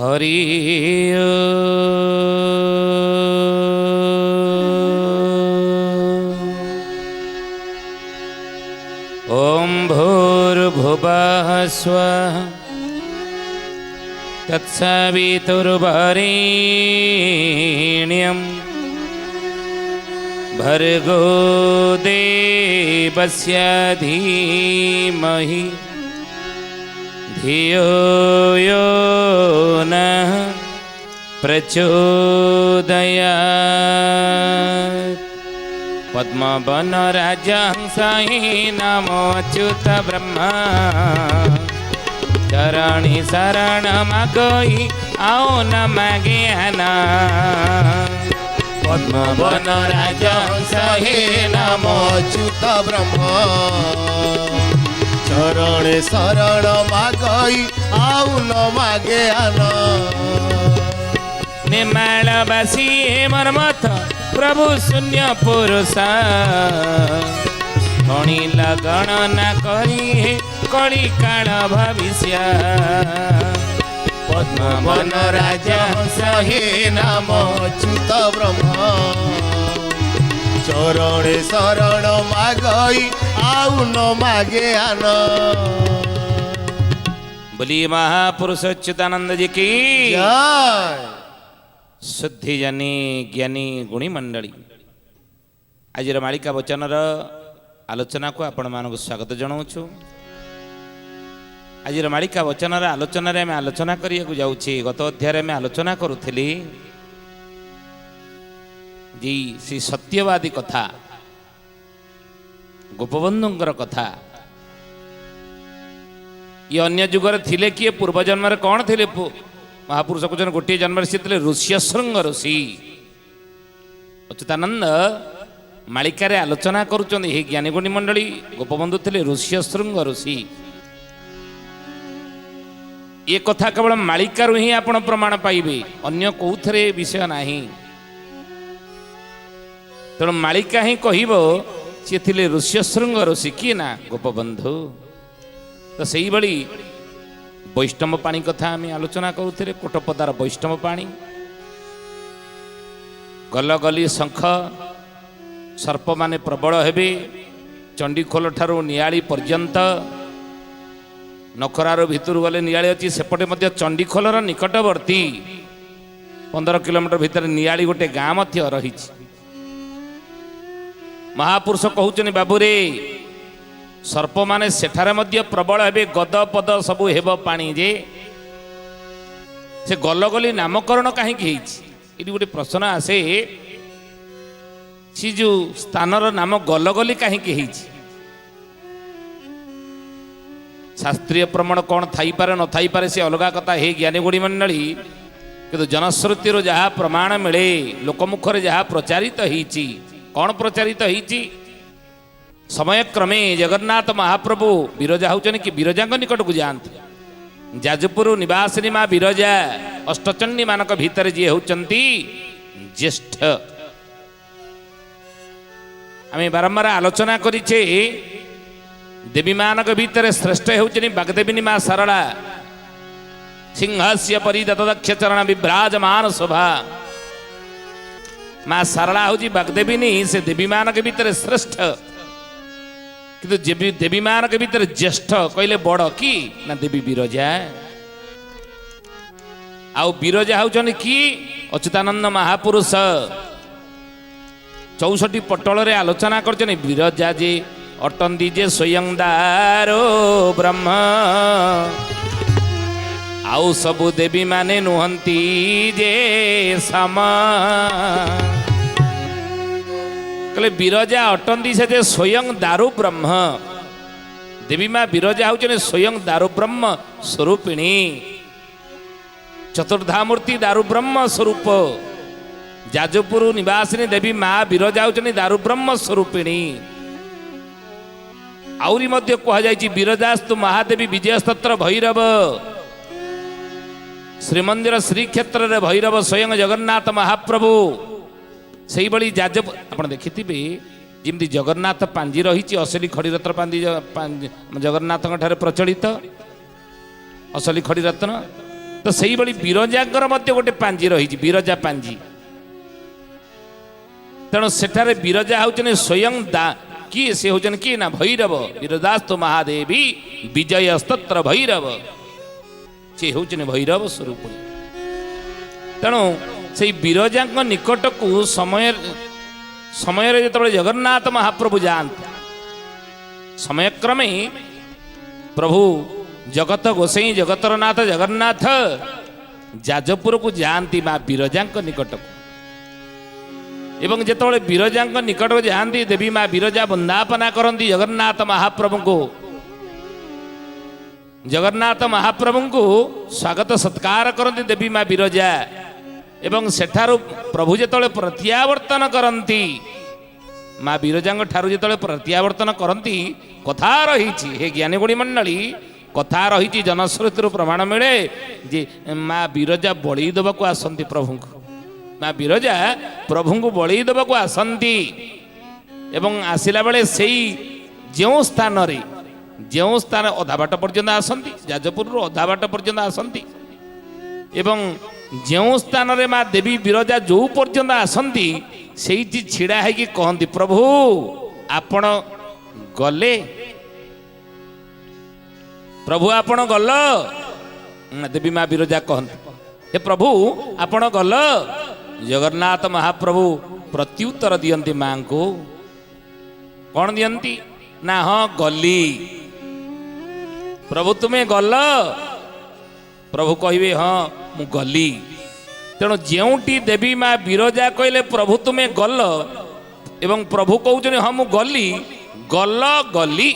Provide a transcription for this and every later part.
हरि ओम भूर्भुवः स्वः तत्सवितुर्वरेण्यं भर्गो देवस्य धीमहि धियो यो नः प्रचोदयात्। पद्मवनराजहंसहि नमोऽच्युत ब्रह्मा चरणी शरणमगोई आओ नमगे हना। पद्मवनराजहंसहि नमोऽच्युत ब्रह्मा चरणे शरण मागई आउ न मागे आना। निमाल बसी मर्मथ प्रभु शून्य पुरुष गणी लगन न करी कली काल भविष्य। पद्मवनराजहंसहि नमोऽच्युत ब्रह्मा चरणे शरण मागई आउ न मागे आना। बोली महापुरुष अच्युतानंद जी की जय। शुद्धि जनी ज्ञानी गुणी मंडली आज मालिका वचनर आलोचना को आपण मानक स्वागत जनाऊँ। आज मालिका वचनर आलोचन आम आलोचना करने जाऊँगी। गत अध्याय में आलोचना करुली जी श्री सत्यवादी कथा गोपबंधुंकर कथा। ये अन्य जुगर थिले किए पूर्व जन्म कौन थिले महापुरुष कहते गोटे जन्म से ऋष्यशृंग ऋषि। अच्युतानंद मालिकार आलोचना करुँच हे ज्ञानीगुणी मंडली गोपबंधु थे ऋष्यशृंग ऋषि। ये कथा केवल मालिकारु ही आपण प्रमाण पाइबे अन्य कौथरे विषय नाही। तेणु मालिका ही कहब सी थे ऋष्यशृंग ऋषि किए ना गोपबंधु। तो से भाई वैष्णव पाणी कथा आम आलोचना करुले कोटपदार वैष्णव पाणी गल गली शंख सर्प माने प्रबल हेबे चंडीखोल ठारू नियाली पर्यंत नखरार भितर गले नियाली अच्छी सेपटे मध्य चंडीखोलर निकटवर्ती 15 किलोमीटर भितर नियाली गोटे गाँ मध्य रही। महापुरुष कहउचनि बाबूरे सर्प माने सेठारे मध्य प्रबल हेबे गद पद सबु हेब पानी जे से गलगली नामकरण कहीं ये गोटे प्रश्न आसे सी जो स्थानर नाम गलगली कहीं शास्त्रीय प्रमाण कौन थाई पारे न थाई पारे से अलग कथा हे ज्ञानीगुणी मंडली किंतु जनश्रुति जहाँ प्रमाण मिले लोकमुखर जहाँ प्रचारित होईची कौन प्रचारित होईची समय क्रमे जगन्नाथ महाप्रभु विरजा होचन कि विरजा निकट को जाते जाजपुर निवासिनी माँ विरजा अष्टचंडी मानक भीतर जी होचंती ज्येष्ठ। आम बारंबार आलोचना करिछे देवी मानक भीतर श्रेष्ठ होचनी बागदेवी माँ सरला सिंहस्य परिदत दक्ष चरण विभ्राजमान शोभा। माँ सरला हूँ बागदेवी से देवी मानक भीतर श्रेष्ठ किंतु देवी मानक भीतर ज्येष्ठ कहले बड़ कि ना देवी विरजा। आउ विरजा होचन कि अच्युतानंद महापुरुष 64 पटल रे आलोचना करछन विरजा जे अटंदी जे स्वयं दारो ब्रह्म आउ सबु देवी माने नुहंती जे सम। कहले विरजा अटंदी से स्वयं दारु ब्रह्म देवी माँ विरजा होचने स्वयं दारु ब्रह्म स्वरूपिणी चतुर्धामूर्ति दारु ब्रह्म स्वरूप जाजपुर निवासिनी देवी माँ विरजा होचने दारु ब्रह्म स्वरूपिणी। आउरी मध्य कह जायछि विरजास्तु महादेवी विजयस्तत्र भैरव श्रीमंदिर श्रीक्षेत्र रे भैरव स्वयं जगन्नाथ महाप्रभु से भाई जाजपुर आप देखि जमी जगन्नाथ पांजी रही असली खड़ीरत्न पांजी जगन्नाथ प्रचलित असली खड़ीरत्न ତ ସେଇଭଳି ବିରଜାଙ୍କର ମଧ୍ୟ ଗୋଟେ ପାଞ୍ଜି ରହିଛି, ବିରଜା ପାଞ୍ଜି। ତେଣୁ ସେଠାରେ ବିରଜା ହେଉଛନ୍ତି ସ୍ୱୟଂ କିଏ? ସେ ହେଉଛନ୍ତି କିଏ ନା ଭୈରବ। ବିରଜାସ୍ତୁ ମହାଦେବୀ ବିଜୟ ସ୍ତୋତ୍ର ଭୈରବ, ସେ ହେଉଛନ୍ତି ଭୈରବ ସ୍ୱରୂପ। ତେଣୁ ସେଇ ବିରଜାଙ୍କ ନିକଟକୁ ସମୟରେ ଯେତେବେଳେ ଜଗନ୍ନାଥ ମହାପ୍ରଭୁ ଯାଆନ୍ତି, ସମୟକ୍ରମେ ପ୍ରଭୁ ଜଗତ ଗୋସାଇଁ ଜଗତର ନାଥ ଜଗନ୍ନାଥ ଯାଜପୁରକୁ ଯାଆନ୍ତି ମା ବିରଜାଙ୍କ ନିକଟକୁ। ଏବଂ ଯେତେବେଳେ ବିରଜାଙ୍କ ନିକଟକୁ ଯାଆନ୍ତି, ଦେବୀ ମା ବିରଜା ବନ୍ଦାପନା କରନ୍ତି ଜଗନ୍ନାଥ ମହାପ୍ରଭୁଙ୍କୁ। ଜଗନ୍ନାଥ ମହାପ୍ରଭୁଙ୍କୁ ସ୍ୱାଗତ ସତ୍କାର କରନ୍ତି ଦେବୀ ମା ବିରଜା। ଏବଂ ସେଠାରୁ ପ୍ରଭୁ ଯେତେବେଳେ ପ୍ରତ୍ୟାବର୍ତ୍ତନ କରନ୍ତି, ମା ବିରଜାଙ୍କ ଠାରୁ ଯେତେବେଳେ ପ୍ରତ୍ୟାବର୍ତ୍ତନ କରନ୍ତି, କଥା ରହିଛି ହେ ଜ୍ଞାନୀଗୁଣୀ ମଣ୍ଡଳୀ, କଥା ରହିଛି ଜନଶ୍ରୁତିରୁ ପ୍ରମାଣ ମିଳେ ଯେ ମା ବିରଜା ବଳି ଦେବାକୁ ଆସନ୍ତି ପ୍ରଭୁଙ୍କୁ। ମା ବିରଜା ପ୍ରଭୁଙ୍କୁ ବଳି ଦେବାକୁ ଆସନ୍ତି ଏବଂ ଆସିଲା ବେଳେ ସେଇ ଯେଉଁ ସ୍ଥାନ ଅଧା ବାଟ ପର୍ଯ୍ୟନ୍ତ ଆସନ୍ତି, ଯାଜପୁରରୁ ଅଧା ବାଟ ପର୍ଯ୍ୟନ୍ତ ଆସନ୍ତି ଏବଂ ଯେଉଁ ସ୍ଥାନରେ ମା ଦେବୀ ବିରଜା ଯେଉଁ ପର୍ଯ୍ୟନ୍ତ ଆସନ୍ତି ସେଇଠି ଛିଡ଼ା ହେଇକି କହନ୍ତି, ପ୍ରଭୁ ଆପଣ ଗଲେ, ପ୍ରଭୁ ଆପଣ ଗଲ। ଦେବୀ ମା ବିରଜା କହନ୍ତି, ହେ ପ୍ରଭୁ ଆପଣ ଗଲ। ଜଗନ୍ନାଥ ମହାପ୍ରଭୁ ପ୍ରତ୍ୟୁତ୍ତର ଦିଅନ୍ତି ମାଙ୍କୁ। କ'ଣ ଦିଅନ୍ତି ନା ହଁ ଗଲି। ପ୍ରଭୁ ତୁମେ ଗଲ? ପ୍ରଭୁ କହିବେ ହଁ ମୁଁ ଗଲି। ତେଣୁ ଯେଉଁଠି ଦେବୀ ମା ବିରଜା କହିଲେ ପ୍ରଭୁ ତୁମେ ଗଲ ଏବଂ ପ୍ରଭୁ କହୁଛନ୍ତି ହଁ ମୁଁ ଗଲି, ଗଲି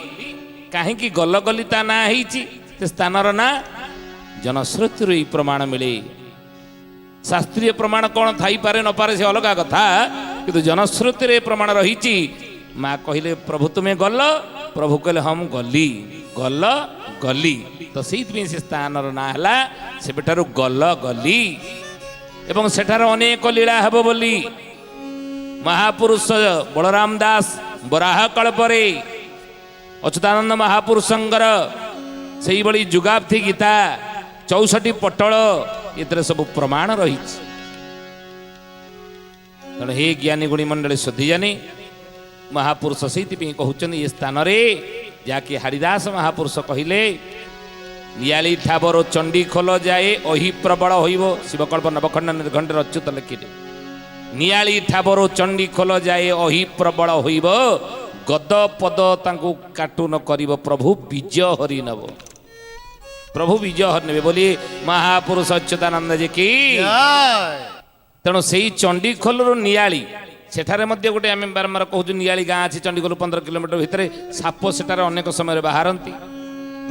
କାହିଁକି ଗଲି ତା ନାଁ ହେଇଛି ସେ ସ୍ଥାନର ନାଁ? ଜନଶ୍ରୁତିରୁ ଏହି ପ୍ରମାଣ ମିଳେ। ଶାସ୍ତ୍ରୀୟ ପ୍ରମାଣ କ'ଣ ଥାଇପାରେ ନପାରେ ସେ ଅଲଗା କଥା, କିନ୍ତୁ ଜନଶ୍ରୁତିରେ ପ୍ରମାଣ ରହିଛି। ମା କହିଲେ ପ୍ରଭୁ ତୁମେ ଗଲ, ପ୍ରଭୁ କହିଲେ ହଁ ମୁଁ ଗଲି। ତ ସେଇଥିପାଇଁ ସେ ସ୍ଥାନର ନାଁ ହେଲା ସେବେଠାରୁ ଗଲି। ଏବଂ ସେଠାରେ ଅନେକ ଲୀଳା ହେବ ବୋଲି ମହାପୁରୁଷ ବଳରାମ ଦାସ ବରାହ କଳ୍ପରେ ଅଚ୍ୟୁତାନନ୍ଦ ମହାପୁରୁଷଙ୍କର ସେଇଭଳି ଯୁଗାବ୍ଧି ଗୀତା 64 ପଟଳ ଏଥିରେ ସବୁ ପ୍ରମାଣ ରହିଛି। ତେଣୁ ହେ ଜ୍ଞାନୀ ଗୁଣୀ ମଣ୍ଡଳୀ ଶୁଦ୍ଧିଜାନୀ ମହାପୁରୁଷ ସେଇଥିପାଇଁ କହୁଛନ୍ତି ଏ ସ୍ଥାନରେ, ଯାହାକି ହାରିଦାସ ମହାପୁରୁଷ କହିଲେ, ନିଆଳି ଠାବର ଚଣ୍ଡୀ ଖୋଲ ଯାଏ ଅହି ପ୍ରବଳ ହୋଇବ। ଶିବକଳ୍ପ ନବଖଣ୍ଡ ନିର୍ଘଣ୍ଟରେ ଅଚ୍ୟୁତ ଲେଖିଲେ, ନିଆଳି ଠାବର ଚଣ୍ଡୀ ଖୋଲ ଯାଏ ଅହି ପ୍ରବଳ ହୋଇବ, ଗଦ ପଦ ତାଙ୍କୁ କାଟୁ ନ କରିବ, ପ୍ରଭୁ ବିଜୟ ହରି ନେବ। ପ୍ରଭୁ ବିଜୟ ହରି ନେବେ ବୋଲି ମହାପୁରୁଷ ଅଚ୍ୟୁତାନନ୍ଦ ଯେ କି। ତେଣୁ ସେଇ ଚଣ୍ଡୀଖୋଲରୁ ନିଆଳି, ସେଠାରେ ମଧ୍ୟ ଗୋଟେ ଆମେ ବାରମ୍ବାର କହୁଛୁ ନିଆଳି ଗାଁ ଅଛି ଚଣ୍ଡୀଖୋଲ 15 କିଲୋମିଟର ଭିତରେ। ସାପ ସେଠାରେ ଅନେକ ସମୟରେ ବାହାରନ୍ତି।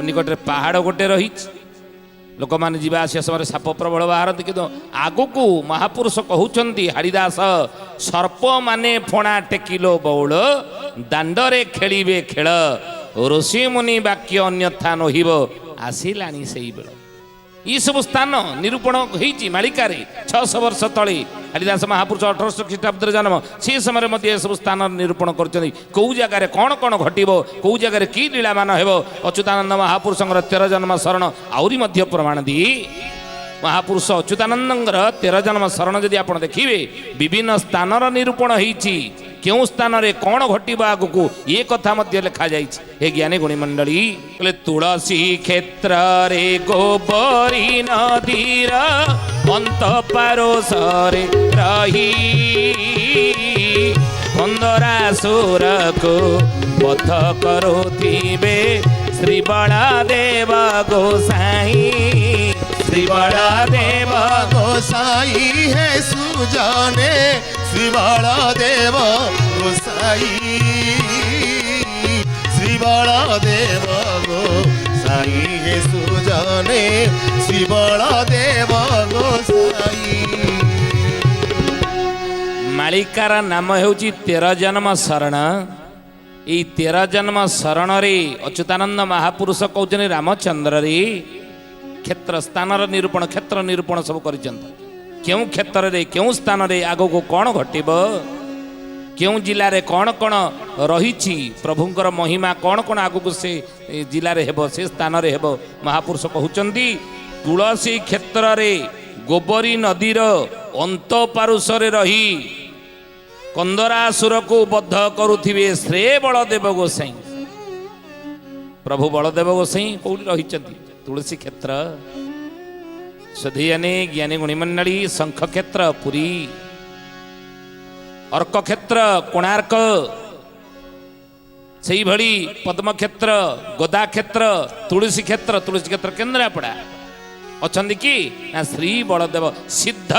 ନିକଟରେ ପାହାଡ଼ ଗୋଟେ ରହିଛି, ଲୋକମାନେ ଯିବା ଆସିବା ସମୟରେ ସାପ ପ୍ରବଳ ବାହାରନ୍ତି। କିନ୍ତୁ ଆଗକୁ ମହାପୁରୁଷ କହୁଛନ୍ତି ହାରିଦାସ, ସର୍ପ ମାନେ ଫଣା ଟେକିଲୋ ବଉଳ, ଦାଣ୍ଡରେ ଖେଳିବେ ଖେଳ, ଋଷି ମୁନି ବାକ୍ୟ ଅନ୍ୟଥା ନହିବ, ଆସିଲାଣି ସେଇ ବେଳ। এই সব স্থান নিরূপণ হয়েছি মালিকারে 600 বর্ষ তলে। হরিদাস মহাপুরুষ 1800 খ্রিস্টাব্দে জন্ম, সে সময় মধ্যে এসব স্থান নিরূপণ করছেন। কেউ জায়গায় কণ কণ ঘটব, কেউ জায়গায় কি লীলামান হব, অচ্যুতানন্দ মহাপুরুষঙ্কর 13 জন্ম শরণ আহরি মধ্য প্রমাণ দিয়ে। মহাপুরুষ অচ্যুতানন্দঙ্কর 13 জন্ম শরণ যদি আপনার দেখবে, বিভিন্ন স্থানর নিরূপণ হয়েছি। কেউ স্থাନରେ কଣ ঘটিব আগুকু এ কথা মধ্য লেখা যাইছে। হে জ্ঞানী গুণী মণ্ডলী, বলে তুলসী ক্ষেত্রে গোবরী নদীর অন্ত পারোসরে রহি, বন্দরাসুরকু বধ করুথিবে শ্রী বলদেব গোসাই। শ্রী বলদেব গোসাই হে সুজানে, শ্রী বলদেব গোসাই, শ্রী বলদেব গোসাই হে সুজানে, শ্রী বলদেব গোসাই। মালিকার নাম ହେଉଛି 13 জন্ম শରଣ। এই 13 জন্ମ ଶରଣରେ ଅଚ୍ୟୁତାନନ୍ଦ ମହାପୁରୁଷ କହୁଛନ୍ତି ରାମଚନ୍ଦ୍ରରେ କ୍ଷେତ୍ର ସ୍ଥାନର ନିରୂପଣ, କ୍ଷେତ୍ର ନିରୂପଣ ସବୁ କରିଛନ୍ତି। କେଉଁ କ୍ଷେତ୍ରରେ କେଉଁ ସ୍ଥାନରେ ଆଗକୁ କ'ଣ ଘଟିବ, କେଉଁ ଜିଲ୍ଲାରେ କ'ଣ କ'ଣ ରହିଛି, ପ୍ରଭୁଙ୍କର ମହିମା କ'ଣ କ'ଣ ଆଗକୁ ସେ ଜିଲ୍ଲାରେ ହେବ, ସେ ସ୍ଥାନରେ ହେବ, ମହାପୁରୁଷ କହୁଛନ୍ତି। ତୁଳସୀ କ୍ଷେତ୍ରରେ ଗୋବରୀ ନଦୀର ଅନ୍ତ ପାରୁଷରେ ରହି କନ୍ଦରାସୁରକୁ ବଦ୍ଧ କରୁଥିବେ ଶ୍ରେ ବଳଦେବ ଗୋସାଇଁ। ପ୍ରଭୁ ବଳଦେବ ଗୋସାଇଁ କୋଉଠି ରହିଛନ୍ତି? ତୁଳସୀ କ୍ଷେତ୍ର। ସୁଧୀୟାନି ଜ୍ଞାନୀ ଗୁଣିମଣ୍ଡଳୀ ଶଙ୍ଖ କ୍ଷେତ୍ର ପୁରୀ, ଅର୍କ କ୍ଷେତ୍ର କୋଣାର୍କ, ସେଇଭଳି ପଦ୍ମକ୍ଷେତ୍ର, ଗୋଦା କ୍ଷେତ୍ର, ତୁଳସୀ କ୍ଷେତ୍ର କେନ୍ଦ୍ରାପଡ଼ା ଅଛନ୍ତି କି? ନା ଶ୍ରୀ ବଳଦେବ ସିଦ୍ଧ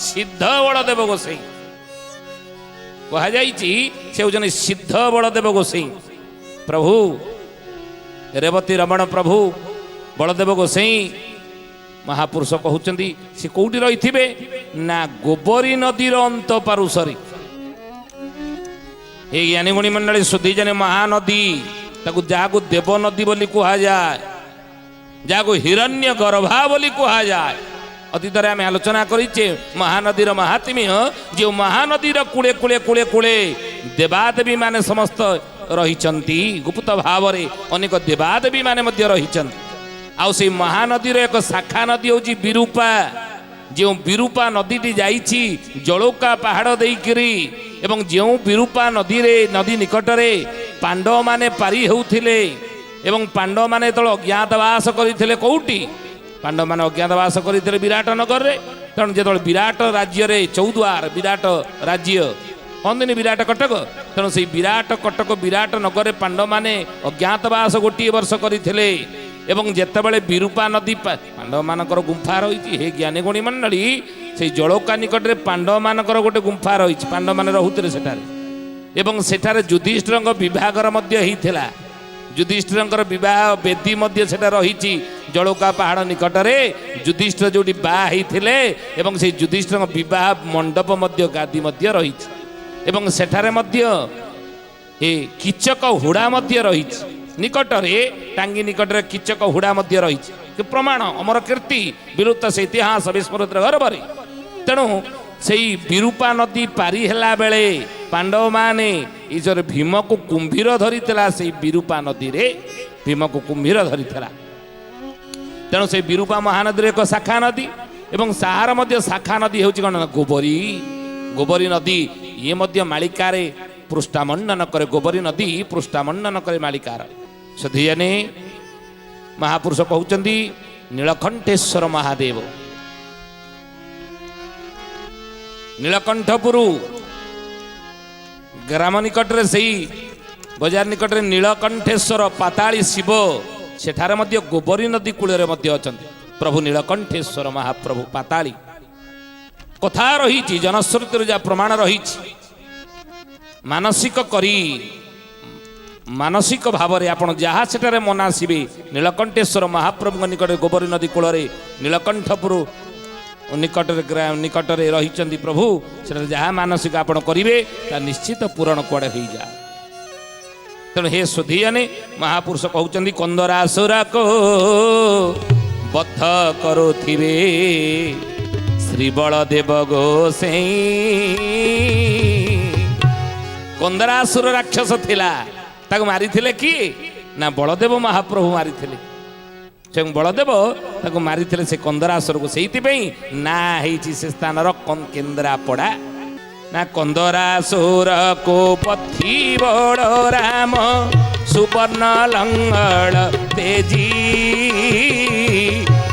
ସିଦ୍ଧ ବଳଦେବ ଗୋସାଇଁ କୁହାଯାଇଛି। ସେ ହେଉଛନ୍ତି ସିଦ୍ଧ ବଳଦେବ ଗୋସାଇଁ। ପ୍ରଭୁ ରେବତୀ ରମଣ ପ୍ରଭୁ ବଳଦେବ ଗୋସାଇଁ ମହାପୁରୁଷ କହୁଛନ୍ତି ସେ କୋଉଠି ରହିଥିବେ? ନା ଗୋବରୀ ନଦୀର ଅନ୍ତ ପାରୁଷରେ। এই জ্ঞানীগুণী মণ্ডলী শুদ্ধি জানে মহানদী, তাকে যাহাକୁ দেব নদী বলি কুহযায়, যাহাକୁ হিরণ্য গর্ভা বলি কুহযায়। অতীতরে আমি আলোচনা করেছে মহানদীর মাহাত্ম্য, যে মহানদীর কূলে কূলে কূলে কূলে দেবাদেবী মানে সমস্ত রহিছন্তি, গুপ্ত ভাবরে অনেক দেবাদেবী মানে মধ্য রহিছন্তি। আউ সেই মহানদীর এক শাখা নদী হচ্ছে বিরূপা। যে বিরূপা নদীটি যাইছি জলৌকা পাহাড় দেইকিরি, এবং যে বিরূপা নদী নিকটরে পাণ্ডব মানে পারি হেউথিলে, এবং পাণ্ডব মানে যেতବେଳେ অজ্ঞাতবাস କରିଥିଲେ কোউটি? পাণ্ডব মানে অজ্ঞাতবাস କରିଥିଲେ বিরাট নগরে। তেমন যেতବେଳେ বিরাট রাজ্যরে চৌদ্বার বিরাট রাজ্য কহନ୍ତିନି বিরাট কটক, তেমন সেই বিরাট কটক বিরাট নগরে পাণ্ডব মানে অজ্ঞাতবাস গোটিଏ ବର୍ଷ କରିଥିଲେ। এবং যেতବେଳେ বিরূপা নদী পাণ্ডব মানকর গুম্ফা রয়েছে, হে জ্ঞানী গুণী মণ্ডলী সেই জলৌকা নিকটরে পাণ্ডব মানকর গোটে গুম্ফা রয়েছে, পাণ্ডব মানে রহুଥିଲେ সেঠারে। এবং সেঠারে যুধিষ্ঠিরଙ୍କ বিবাহର ମଧ୍ୟ ହେଇଥିଲା। ଯୁଧିଷ୍ଠିରଙ୍କର ବିବାହ ବେଦୀ ମଧ୍ୟ ସେଟା ରହିଛି ଜଳୌକା ପାହାଡ଼ ନିକଟରେ। ଯୁଧିଷ୍ଠିର ଯୋଉଠି ବାହା ହେଇଥିଲେ, ଏବଂ ସେଇ ଯୁଧିଷ୍ଠିରଙ୍କ ବିବାହ ମଣ୍ଡପ ମଧ୍ୟ ଗାଦି ମଧ୍ୟ ରହିଛି। ଏବଂ ସେଠାରେ ମଧ୍ୟ ଏ କିଚକ ହୁଡ଼ା ମଧ୍ୟ ରହିଛି ନିକଟରେ, ଟାଙ୍ଗି ନିକଟରେ କିଚକ ହୁଡ଼ା ମଧ୍ୟ ରହିଛି। ପ୍ରମାଣ ଅମର କୀର୍ତ୍ତି ବିଲୁପ୍ତ ସେ ଇତିହାସ ବିସ୍ମୃତିର ଗର୍ବରେ। ତେଣୁ ସେଇ ବିରୂପା ନଦୀ ପାରି ହେଲା ବେଳେ ପାଣ୍ଡବ ମାନେ ଈଶ୍ୱର ଭୀମକୁ କୁମ୍ଭୀର ଧରିଥିଲା। ସେଇ ବିରୂପା ନଦୀରେ ଭୀମକୁ କୁମ୍ଭୀର ଧରିଥିଲା। ତେଣୁ ସେଇ ବିରୂପା ମହାନଦୀର ଏକ ଶାଖା ନଦୀ, ଏବଂ ତାହାର ମଧ୍ୟ ଶାଖା ନଦୀ ହେଉଛି କ'ଣ? ଗୋବରୀ ନଦୀ। ଇଏ ମଧ୍ୟ ମାଳିକାରେ ପୃଷ୍ଠାମଣ୍ଡନ କରେ। ଗୋବରୀ ନଦୀ ପୃଷ୍ଠାମଣ୍ଡନ କରେ ମାଳିକାର। ସଧିୟାନେ ମହାପୁରୁଷ କହୁଛନ୍ତି ନୀଳକଣ୍ଠେଶ୍ୱର ମହାଦେବ ନୀଳକଣ୍ଠପୁର ଗ୍ରାମ ନିକଟରେ, ସେଇ ବଜାର ନିକଟରେ ନୀଳକଣ୍ଠେଶ୍ୱର ପାତାଳୀ ଶିବ, ସେଠାରେ ମଧ୍ୟ ଗୋବରୀ ନଦୀ କୂଳରେ ମଧ୍ୟ ଅଛନ୍ତି ପ୍ରଭୁ ନୀଳକଣ୍ଠେଶ୍ୱର ମହାପ୍ରଭୁ ପାତାଳୀ। କଥା ରହିଛି ଜନଶ୍ରୁତିରେ ଯାହା ପ୍ରମାଣ ରହିଛି, ମାନସିକ ଭାବରେ ଆପଣ ଯାହା ସେଠାରେ ମନାସିବେ, ନୀଳକଣ୍ଠେଶ୍ୱର ମହାପ୍ରଭୁଙ୍କ ନିକଟରେ ଗୋବରୀ ନଦୀ କୂଳରେ ନୀଳକଣ୍ଠପୁର ନିକଟରେ ରହିଛନ୍ତି ପ୍ରଭୁ। ସେଠାରେ ଯାହା ମାନସିକ ଆପଣ କରିବେ ତା ନିଶ୍ଚିତ ପୂରଣ କୁଆଡ଼େ ହେଇଯାଏ। ତେଣୁ ହେ ସୁଧିୟାନେ ମହାପୁରୁଷ କହୁଛନ୍ତି କନ୍ଦରାସୁରକୁ ବଦ୍ଧ କରୁଥିବେ ଶ୍ରୀ ବଳଦେବ ଗୋସାଇଁ। କନ୍ଦରାସୁର ରାକ୍ଷସ ଥିଲା, ତାକୁ ମାରିଥିଲେ କିଏ? ନା ବଳଦେବ ମହାପ୍ରଭୁ ମାରିଥିଲେ। ସେ ବଳଦେବ ତାକୁ ମାରିଥିଲେ ସେ କନ୍ଦରାସୁରକୁ। ସେଇଥିପାଇଁ ନା ହେଇଛି ସେ ସ୍ଥାନର କେନ୍ଦ୍ରାପଡ଼ା। ନା କନ୍ଦରାସୁରକୁ ପଥି ବଡ଼ ରାମ ସୁବର୍ଣ୍ଣ ଲଙ୍ଗଳ ତେଜି,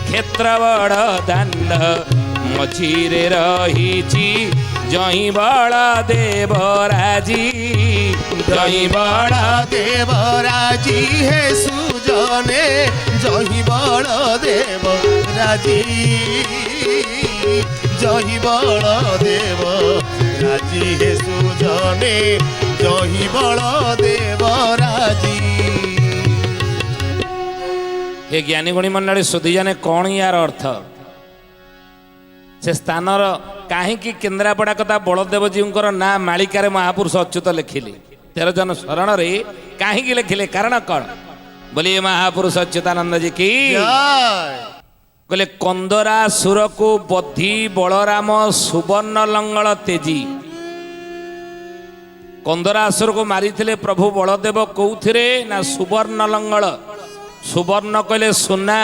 କ୍ଷେତ୍ର ବଡ଼ ଦାଣ୍ଡ ମଝିରେ ରହିଛି ଜଇଁ ବଳଦେବ ରାଜି। জয় বড় দেব রাজি হে সুজনে, জয় বড় দেব রাজি, জয় বড় দেব রাজি হে সুজনে, জয় বড় দেব রাজি। ଏ ଜ୍ଞାନୀ ଗୁଣୀ ମଣ୍ଡଳୀ ସୁଧି ଜାନେ କ'ଣ ୟାର ଅର୍ଥ? ସେ ସ୍ଥାନର କାହିଁକି କେନ୍ଦ୍ରାପଡ଼ା କଥା ବଳଦେବଜୀଙ୍କର ନାଁ ମାଳିକାରେ ମହାପୁରୁଷ ଅଚ୍ୟୁତ ଲେଖିଲେ? 13 ଜନ ଶରଣରେ କାହିଁକି ଲେଖିଲେ? କାରଣ କ'ଣ? ବୋଲି ମହାପୁରୁଷ ଅଚ୍ୟୁତାନନ୍ଦ ଜୀ କି କହିଲେ କନ୍ଦରାସୁରକୁ ବଦ୍ଧି ବଳରାମ ସୁବର୍ଣ୍ଣ ଲଙ୍ଗଳ ତେଜି। କନ୍ଦରାସୁରକୁ ମାରିଥିଲେ ପ୍ରଭୁ ବଳଦେବ କୋଉଥିରେ? ନା ସୁବର୍ଣ୍ଣ ଲଙ୍ଗଳ। ସୁବର୍ଣ୍ଣ କହିଲେ ସୁନା,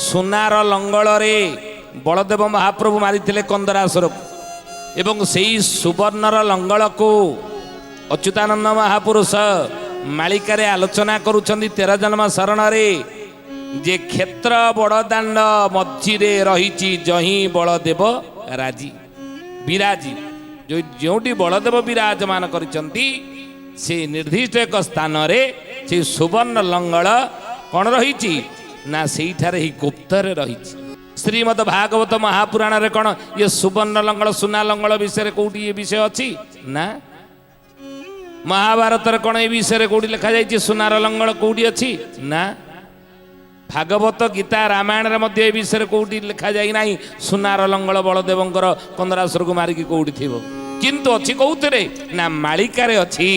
ସୁନାର ଲଙ୍ଗଳରେ ବଳଦେବ ମହାପ୍ରଭୁ ମାରିଥିଲେ କନ୍ଦରାସୁରକୁ ଏବଂ ସେହି ସୁବର୍ଣ୍ଣର ଲଙ୍ଗଳକୁ ଅଚ୍ୟୁତାନନ୍ଦ ମହାପୁରୁଷ ମାଳିକାରେ ଆଲୋଚନା କରୁଛନ୍ତି 13 ଜନ୍ମ ଶରଣରେ ଯେ କ୍ଷେତ୍ର ବଡ଼ଦାଣ୍ଡ ମଝିରେ ରହିଛି ଜହିଁ ବଳଦେବ ରାଜି ବିରାଜି। ଯେଉଁଠି ବଳଦେବ ବିରାଜମାନ କରିଛନ୍ତି ସେ ନିର୍ଦ୍ଦିଷ୍ଟ ଏକ ସ୍ଥାନରେ ସେ ସୁବର୍ଣ୍ଣ ଲଙ୍ଗଳ କ'ଣ ରହିଛି ନା ସେଇଠାରେ ହିଁ ଗୁପ୍ତରେ ରହିଛି। ଶ୍ରୀମଦ ଭାଗବତ ମହାପୁରାଣରେ କ'ଣ ଇଏ ସୁବର୍ଣ୍ଣ ଲଙ୍ଗଳ ସୁନା ଲଙ୍ଗଳ ବିଷୟରେ କୋଉଠି ଏ ବିଷୟ ଅଛି ନା? ମହାଭାରତରେ କ'ଣ ଏ ବିଷୟରେ କୋଉଠି ଲେଖାଯାଇଛି ସୁନାର ଲଙ୍ଗଳ କୋଉଠି ଅଛି ନା? ଭାଗବତ ଗୀତା ରାମାୟଣରେ ମଧ୍ୟ ଏ ବିଷୟରେ କୋଉଠି ଲେଖାଯାଇ ନାହିଁ ସୁନାର ଲଙ୍ଗଳ ବଳଦେବଙ୍କର କନ୍ଦରାସୁରକୁ ମାରିକି କୋଉଠି ଥିବ। କିନ୍ତୁ ଅଛି କୋଉଥିରେ ନା ମାଳିକାରେ ଅଛି।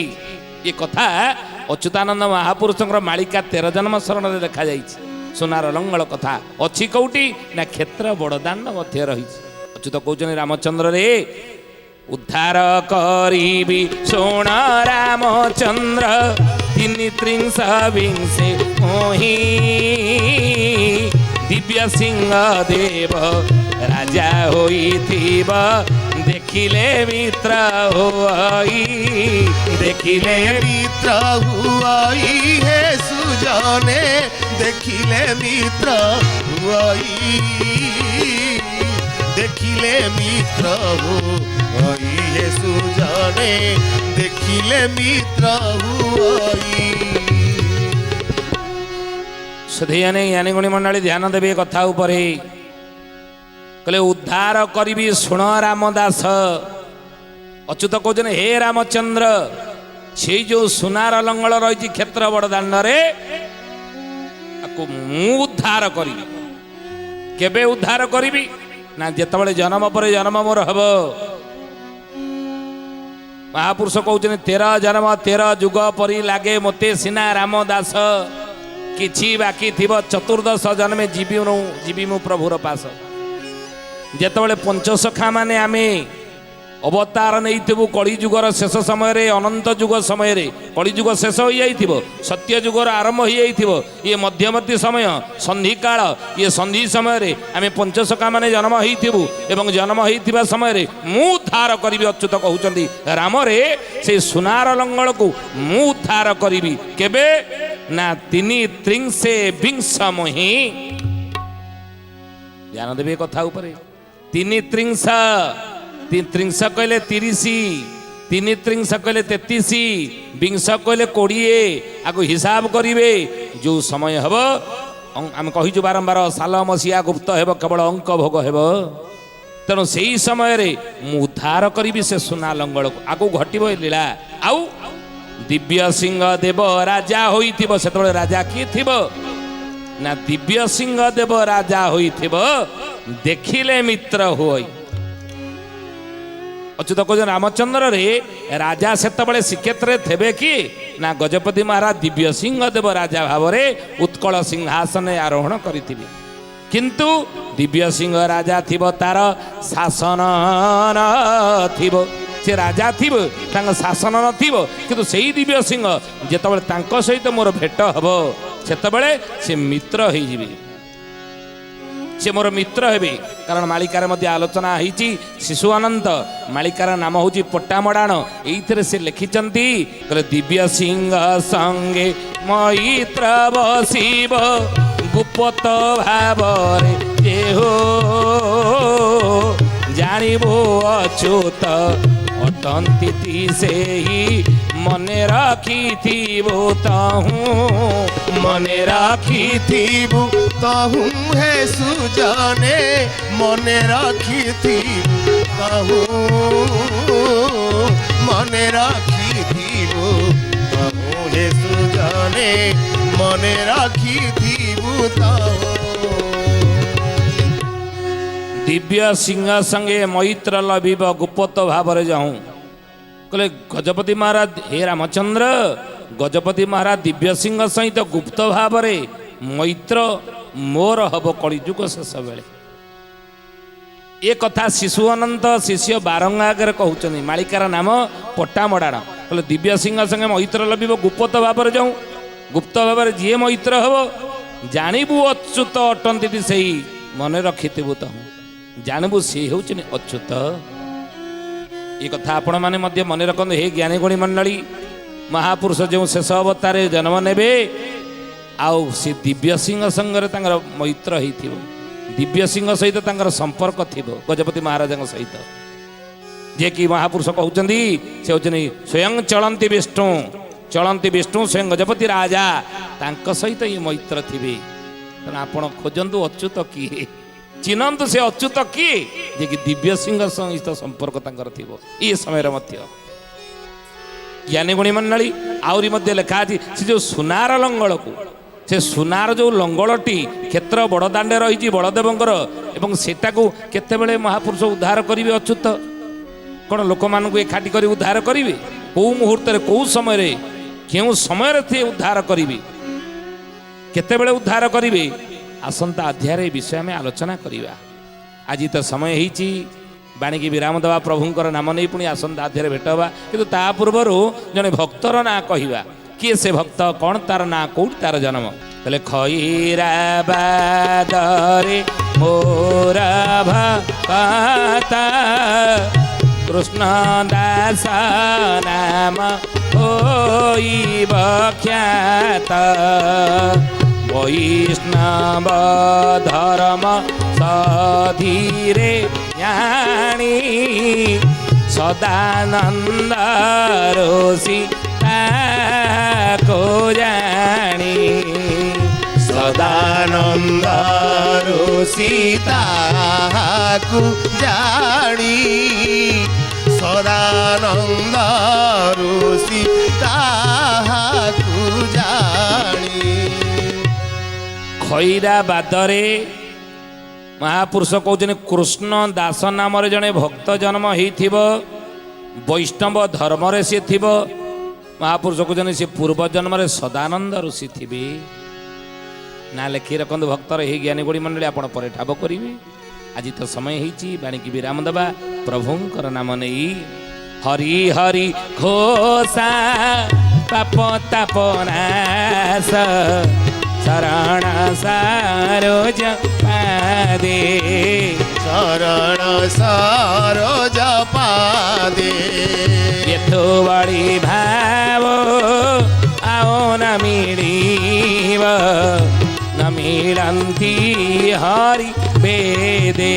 ଏ କଥା ଅଚ୍ୟୁତାନନ୍ଦ ମହାପୁରୁଷଙ୍କର ମାଳିକା 13 ଜନ୍ମ ଶରଣରେ ଲେଖାଯାଇଛି। ସୁନାର ଲଙ୍ଗଳ କଥା ଅଛି କୋଉଠି ନା କ୍ଷେତ୍ର ବଡ଼ଦାଣ୍ଡ ମଧ୍ୟରେ ରହିଛି। ଅଚ୍ୟୁତ କହୁଛନ୍ତି ରାମଚନ୍ଦ୍ରରେ ଉଦ୍ଧାର କରିବି ଶୁଣ ରାମଚନ୍ଦ୍ର 33 ମୋହି ଦିବ୍ୟ ସିଂହ ଦେବ ରାଜା ହୋଇଥିବ ଦେଖିଲେ ମିତ୍ର ହୁଆଇ ଦେଖିଲେ ମିତ୍ର ହୁଆଇ ହେ ସୁଜନେ ଦେଖିଲେ ମିତ୍ର ହୁଆଇ ଦେଖିଲେ ମିତ୍ର ହୁଆଇ ହେ ସୁଜନେ ଦେଖିଲେ ମିତ୍ର ହୁଆଇ। ସୁଧୀୟନେ ଜ୍ଞାନୀଗୁଣୀ ମଣ୍ଡଳୀ ଧ୍ୟାନ ଦେବେ କଥା ଉପରେ। କହିଲେ ଉଦ୍ଧାର କରିବି ଶୁଣ ରାମଦାସ। ଅଚ୍ୟୁତ କହୁଛନ୍ତି ହେ ରାମଚନ୍ଦ୍ର ସେଇ ଯୋଉ ସୁନାର ଲଙ୍ଗଳ ରହିଛି କ୍ଷେତ୍ର ବଡ଼ଦାଣ୍ଡରେ ତାକୁ ମୁଁ ଉଦ୍ଧାର କରିବି। କେବେ ଉଦ୍ଧାର କରିବି ନା ଯେତେବେଳେ ଜନ୍ମ ପରେ ଜନ୍ମ ମୋର ହବ। ମହାପୁରୁଷ କହୁଛନ୍ତି 13 ଜନ୍ମ 13 ଯୁଗ ପରି ଲାଗେ ମୋତେ ସିନା ରାମଦାସ କିଛି ବାକି ଥିବ 14 ଜନ୍ମେ ଯିବି ମୁଁ ପ୍ରଭୁର ପାଶ। ଯେତେବେଳେ ପଞ୍ଚସଖା ମାନେ ଆମେ ଅବତାର ନେଇଥିବୁ କଳିଯୁଗର ଶେଷ ସମୟରେ ଅନନ୍ତ ଯୁଗ ସମୟରେ କଳିଯୁଗ ଶେଷ ହୋଇଯାଇଥିବ ସତ୍ୟ ଯୁଗର ଆରମ୍ଭ ହୋଇଯାଇଥିବ ଇଏ ମଧ୍ୟବର୍ତ୍ତୀ ସମୟ ସନ୍ଧିକାଳ ଇଏ ସନ୍ଧି ସମୟରେ ଆମେ ପଞ୍ଚସଖା ମାନେ ଜନ୍ମ ହେଇଥିବୁ ଏବଂ ଜନ୍ମ ହେଇଥିବା ସମୟରେ ମୁଁ ଉଦ୍ଧାର କରିବି। ଅଚ୍ୟୁତ କହୁଛନ୍ତି ରାମରେ ସେଇ ସୁନାର ଲଙ୍ଗଳକୁ ମୁଁ ଉଦ୍ଧାର କରିବି। କେବେ ନା 33 ମୋହି। ଧ୍ୟାନ ଦେବେ କଥା ଉପରେ। 33 କହିଲେ 30 33 କହିଲେ 33 ବିଂଶ କହିଲେ 20 ଆକୁ ହିସାବ କରିବେ। ଯୋଉ ସମୟ ହେବ ଆମେ କହିଛୁ ବାରମ୍ବାର ସାଲ ମସିହା ଗୁପ୍ତ ହେବ କେବଳ ଅଙ୍କ ଭୋଗ ହେବ। ତେଣୁ ସେଇ ସମୟରେ ମୁଁ ଉଦ୍ଧାର କରିବି ସେ ସୁନା ଲଙ୍ଗଳକୁ। ଆଗକୁ ଘଟିବ ଏ ଲୀଳା। ଆଉ ଦିବ୍ୟ ସିଂହ ଦେବ ରାଜା ହୋଇଥିବ। ସେତେବେଳେ ରାଜା କିଏ ଥିବ ନା ଦିବ୍ୟ ସିଂହ ଦେବ ରାଜା ହୋଇଥିବ ଦେଖିଲେ ମିତ୍ର ହୁଏ। ଅଚ୍ୟୁତ କହୁଛନ୍ତି ରାମଚନ୍ଦ୍ରରେ ରାଜା ସେତେବେଳେ ଶ୍ରୀକ୍ଷେତ୍ରରେ ଥିବେ କି ନା ଗଜପତି ମହାରାଜ ଦିବ୍ୟ ସିଂହ ଦେବ ରାଜା ଭାବରେ ଉତ୍କଳ ସିଂହାସନରେ ଆରୋହଣ କରିଥିବେ। କିନ୍ତୁ ଦିବ୍ୟ ସିଂହ ରାଜା ଥିବ ତାର ଶାସନ ଥିବ। ସେ ରାଜା ଥିବ ତାଙ୍କ ଶାସନ ନଥିବ। କିନ୍ତୁ ସେଇ ଦିବ୍ୟ ସିଂହ ଯେତେବେଳେ ତାଙ୍କ ସହିତ ମୋର ଭେଟ ହବ ସେତେବେଳେ ସେ ମିତ୍ର ହେଇଯିବେ। ସେ ମୋର ମିତ୍ର ହେବେ। କାରଣ ମାଳିକାରେ ମଧ୍ୟ ଆଲୋଚନା ହେଇଛି ଶିଶୁ ଅନନ୍ତ ମାଳିକାର ନାମ ହେଉଛି ପଟ୍ଟାମଡ଼ାଣ। ଏଇଥିରେ ସେ ଲେଖିଛନ୍ତି କହିଲେ ଦିବ୍ୟ ସିଂହ ସଙ୍ଗେ ମୈତ୍ର ବସିବ ଗୁପ୍ତ ଭାବରେ ଯେହୋ ଜାଣିବୁ ଅଚ୍ୟୁତ ଅଟନ୍ତି ସେହି ମନେ ରଖିଥିବୁ ତହୁଁ ମନେ ରଖିଥିବୁ ତହୁଁ ହେ ସୁଜନେ ମନେ ରଖିଥିବୁ ତହୁଁ ମନେ ରଖିଥିବୁ ତହୁଁ ହେ ସୁଜନେ ମନେ ରଖିଥିବୁ ତହୁଁ। ଦିବ୍ୟ ସିଂହ ସଙ୍ଗେ ମୈତ୍ର ଲଭିବ ଗୁପ୍ତ ଭାବରେ ଯାଉଁ। କହିଲେ ଗଜପତି ମହାରାଜ ହେ ରାମଚନ୍ଦ୍ର ଗଜପତି ମହାରାଜ ଦିବ୍ୟ ସିଂହ ସହିତ ଗୁପ୍ତ ଭାବରେ ମୈତ୍ର ମୋର ହବ କଳିଯୁଗ ଶେଷ ବେଳେ। ଏ କଥା ଶିଶୁ ଅନନ୍ତ ଶିଷ୍ୟ ବାରଙ୍ଗ ଆଗରେ କହୁଛନ୍ତି। ମାଳିକାର ନାମ ପଟ୍ଟାମଡ଼ାଣ। କହିଲେ ଦିବ୍ୟ ସିଂହ ସଙ୍ଗେ ମୈତ୍ର ଲଭିବ ଗୁପ୍ତ ଭାବରେ ଯାଉଁ। ଗୁପ୍ତ ଭାବରେ ଯିଏ ମୈତ୍ର ହବ ଜାଣିବୁ ଅଚ୍ୟୁତ ଅଟନ୍ତି ସେଇ ମନେ ରଖିଥିବୁ ତ ଜାଣିବୁ ସେ ହେଉଛନ୍ତି ଅଚ୍ୟୁତ। ଏ କଥା ଆପଣମାନେ ମଧ୍ୟ ମନେ ରଖନ୍ତୁ। ହେ ଜ୍ଞାନୀ ଗୁଣୀ ମଣ୍ଡଳୀ, ମହାପୁରୁଷ ଯେଉଁ ଶେଷ ଅବତାରରେ ଜନ୍ମ ନେବେ ଆଉ ସେ ଦିବ୍ୟ ସିଂହ ସଙ୍ଗରେ ତାଙ୍କର ମୈତ୍ର ହେଇଥିବ, ଦିବ୍ୟ ସିଂହ ସହିତ ତାଙ୍କର ସମ୍ପର୍କ ଥିବ ଗଜପତି ମହାରାଜାଙ୍କ ସହିତ, ଯିଏକି ମହାପୁରୁଷ କହୁଛନ୍ତି ସେ ହେଉଛନ୍ତି ସ୍ୱୟଂ ଚଳନ୍ତି ବିଷ୍ଣୁ ସ୍ୱୟଂ ଗଜପତି ରାଜା, ତାଙ୍କ ସହିତ ଏ ମୈତ୍ର ଥିବେ। ତେଣୁ ଆପଣ ଖୋଜନ୍ତୁ ଅଚ୍ୟୁତ କିଏ, ଚିହ୍ନନ୍ତୁ ସେ ଅଚ୍ୟୁତ କିଏ, ଯିଏକି ଦିବ୍ୟ ସିଂହ ସହିତ ସମ୍ପର୍କ ତାଙ୍କର ଥିବ ଏ ସମୟରେ ମଧ୍ୟ। ଜ୍ଞାନୀ ଗୁଣୀ ମଣ୍ଡଳୀ ଆହୁରି ମଧ୍ୟ ଲେଖା ଅଛି ସେ ଯେଉଁ ସୁନାର ଲଙ୍ଗଳକୁ, ସେ ସୁନାର ଯେଉଁ ଲଙ୍ଗଳଟି କ୍ଷେତ୍ର ବଡ଼ଦାଣ୍ଡେ ରହିଛି ବଳଦେବଙ୍କର, ଏବଂ ସେଟାକୁ କେତେବେଳେ ମହାପୁରୁଷ ଉଦ୍ଧାର କରିବେ ଅଚ୍ୟୁତ? କ'ଣ ଲୋକମାନଙ୍କୁ ଏକାଠି କରି ଉଦ୍ଧାର କରିବେ? କେଉଁ ମୁହୂର୍ତ୍ତରେ କେଉଁ ସମୟରେ କେଉଁ ସମୟରେ ସେ ଉଦ୍ଧାର କରିବେ, କେତେବେଳେ ଉଦ୍ଧାର କରିବେ? ଆସନ୍ତା ଅଧ୍ୟାୟରେ ଏ ବିଷୟ ଆମେ ଆଲୋଚନା କରିବା। ଆଜି ତ ସମୟ ହେଇଛି ବାଣୀକି ବିରାମ ଦେବା, ପ୍ରଭୁଙ୍କର ନାମ ନେଇ ପୁଣି ଆସନ୍ତା ଅଧ୍ୟାୟରେ ଭେଟ ହେବା। କିନ୍ତୁ ତା ପୂର୍ବରୁ ଜଣେ ଭକ୍ତର ନାଁ କହିବା। କିଏ ସେ ଭକ୍ତ, କ'ଣ ତାର ନାଁ, କୋଉଠି ତାର ଜନ୍ମ? କହିଲେ ଖଇରାବାଦରେ ମୋର ଭକ୍ତ କୃଷ୍ଣ ଦାସ ନାମ ହୋଇବ ଖ୍ୟାତ, ବୈଷ୍ଣବ ଧର୍ମ ସଧୀରେ ଜାଣି ସଦାନନ୍ଦ ଋଷି ତାକୁ ଜାଣି, ସଦାନନ୍ଦ ଋଷି ତାହାକୁ ଜାଣି, ସଦାନନ୍ଦ ଋଷି ତାହାକୁ ଜାଣି। ଖଇରାବାଦରେ ମହାପୁରୁଷ କହୁଛନ୍ତି କୃଷ୍ଣ ଦାସ ନାମରେ ଜଣେ ଭକ୍ତ ଜନ୍ମ ହେଇଥିବ, ବୈଷ୍ଣବ ଧର୍ମରେ ସିଏ ଥିବ। ମହାପୁରୁଷ କହୁଛନ୍ତି ସେ ପୂର୍ବ ଜନ୍ମରେ ସଦାନନ୍ଦ ଋଷି ଥିବେ। ନା ଲେଖି ରଖନ୍ତୁ ଭକ୍ତର। ଏହି ଜ୍ଞାନୀ ଗୁଣୀ ମଣ୍ଡଳୀ ଆପଣ ପରେ ଠାବ କରିବେ। ଆଜି ତ ସମୟ ହେଇଛି ବାଣୀକି ବିରାମ ଦେବା, ପ୍ରଭୁଙ୍କର ନାମ ନେଇ ହରି ହରି ଘୋଷା ପାପ ତାପ ନାଶ ଶରଣ ସରୋଜ ପାଦେ, ଶରଣ ସରୋଜ ପାଦେ, ଏଥୁ ବଳି ଭାବ ଆଉ ନ ମିଳିବ, ନ ମିଳନ୍ତି ହରି ବେଦେ,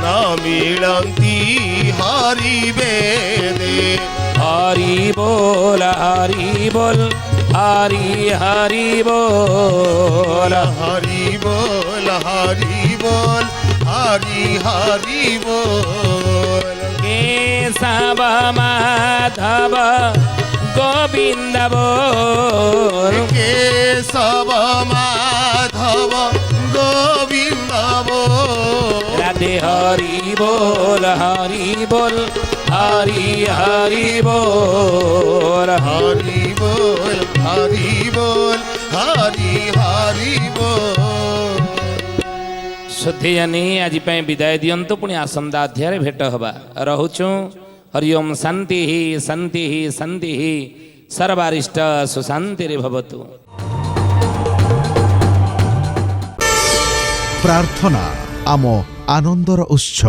ନ ମିଳନ୍ତି ହରି ବେଦେ। ହରି ବୋଲ ହରି ବୋଲ ହରି ହରି ବୋଲ, ହରି ବୋଲ ହରି ବୋଲ ହରି ହରି ବୋଲ। କେଶବ ମାଧବ ଗୋବିନ୍ଦ ବୋଲ, କେଶବ ମାଧବ ଗୋବିନ୍ଦ ବୋଲ। রাধে হরি বল হরি বল হরি হরি বল, হরি বল হরি বল হরি হরি বল। ସୁଧୀଜାନି ଆଜି ପାଇଁ ବିଦାୟ ଦିଅନ୍ତୁ, ପୁଣି ଆସନ୍ତା ଅଧ୍ୟାୟରେ ଭେଟ ହେବା। ରହୁଛୁ। ହରି ଓମ୍ ଶାନ୍ତି ଶାନ୍ତି ଶାନ୍ତି ସର୍ବାରିଷ୍ଟ ସୁଶାନ୍ତିରେ ଭବତୁ। ପ୍ରାର୍ଥନା ଆମ ଆନନ୍ଦର ଉତ୍ସ।